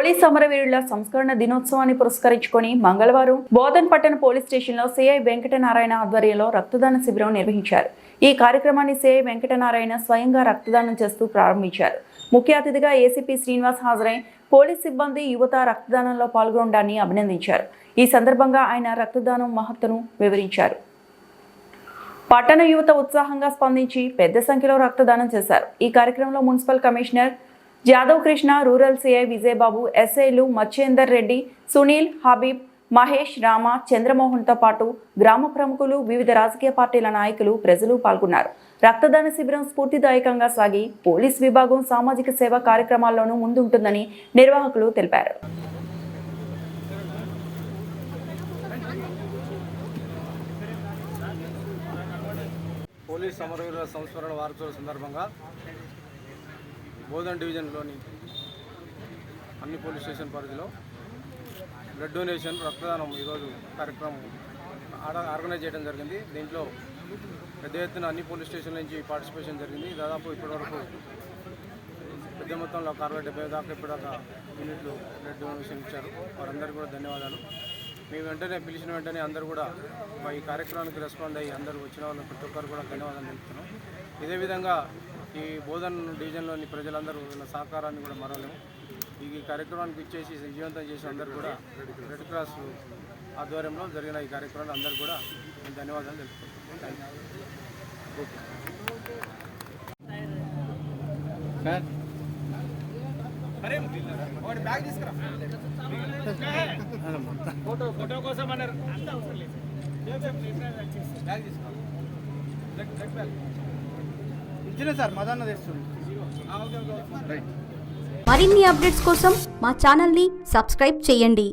Police సమరవీరుల సంస్కరణ దినోత్సవాన్ని పురస్కరించుకొని మంగళవారం బోధన్ పట్టణ పోలీస్ స్టేషన్లో సిఐ వెంకటనారాయణ ఆధ్వర్యంలో రక్తదాన శిబిరం నిర్వహించారు. ఈ కార్యక్రమాన్ని సిఐ వెంకటనారాయణ స్వయంగా రక్తదానం చేస్తూ ప్రారంభించారు. ముఖ్య అతిథిగా ఏసీపీ శ్రీనివాస్ హాజరై పోలీస్ సిబ్బంది యువత రక్తదానంలో పాల్గొనడాన్ని అభినందించారు. ఈ సందర్భంగా ఆయన రక్తదానం మహత్తును వివరించారు. పట్టణ యువత ఉత్సాహంగా స్పందించి పెద్ద సంఖ్యలో రక్తదానం చేశారు. ఈ కార్యక్రమంలో municipal commissioner Jadhav Krishna, rural CI Vijaya Babu, ఎస్ఐలు మచ్చేందర్ రెడ్డి, సునీల్, హబీబ్, మహేష్, రామ, చంద్రమోహన్తో పాటు గ్రామ ప్రముఖులు, వివిధ రాజకీయ పార్టీల నాయకులు, ప్రజలు పాల్గొన్నారు. రక్తదాన శిబిరం స్ఫూర్తిదాయకంగా సాగి పోలీస్ విభాగం సామాజిక సేవా కార్యక్రమాల్లోనూ ముందుంటుందని నిర్వాహకులు తెలిపారు. పోలీస్ సమరవీరుల సంస్మరణ వారోత్సవ సందర్భంగా బోధన్ డివిజన్లోని అన్ని పోలీస్ స్టేషన్ పరిధిలో బ్లడ్ డొనేషన్ రక్తదానం ఈరోజు కార్యక్రమం ఆర్గనైజ్ చేయడం జరిగింది. దీంట్లో పెద్ద ఎత్తున అన్ని పోలీస్ స్టేషన్ల నుంచి పార్టిసిపేషన్ జరిగింది. దాదాపు ఇప్పటివరకు పెద్ద మొత్తంలో 60-70 దాకా ఇప్పటిదాకా యూనిట్లు బ్లడ్ డొనేషన్ ఇచ్చారు. వారందరికీ కూడా ధన్యవాదాలు. మేము వెంటనే పిలిచిన వెంటనే అందరూ కూడా ఈ కార్యక్రమానికి రెస్పాండ్ అయ్యి అందరూ వచ్చిన వాళ్ళని ప్రతి ఒక్కరు కూడా ధన్యవాదాలు తెలుపుతున్నాం. ఇదే విధంగా ఈ బోధన్ డివిజన్లోని ప్రజలందరూ వీళ్ళ సహకారాన్ని కూడా మరవలేము. ఈ కార్యక్రమానికి ఇచ్చేసి విజయవంతం చేసిన అందరూ కూడా రెడ్ క్రాస్ ఆధ్వర్యంలో జరిగిన ఈ కార్యక్రమాన్ని అందరూ కూడా నేను ధన్యవాదాలు తెలుపుతున్నాను. ఫోటో కోసం అన్నారు. మరిన్ని అప్డేట్స్ కోసం మా ఛానల్ని సబ్స్క్రైబ్ చేయండి.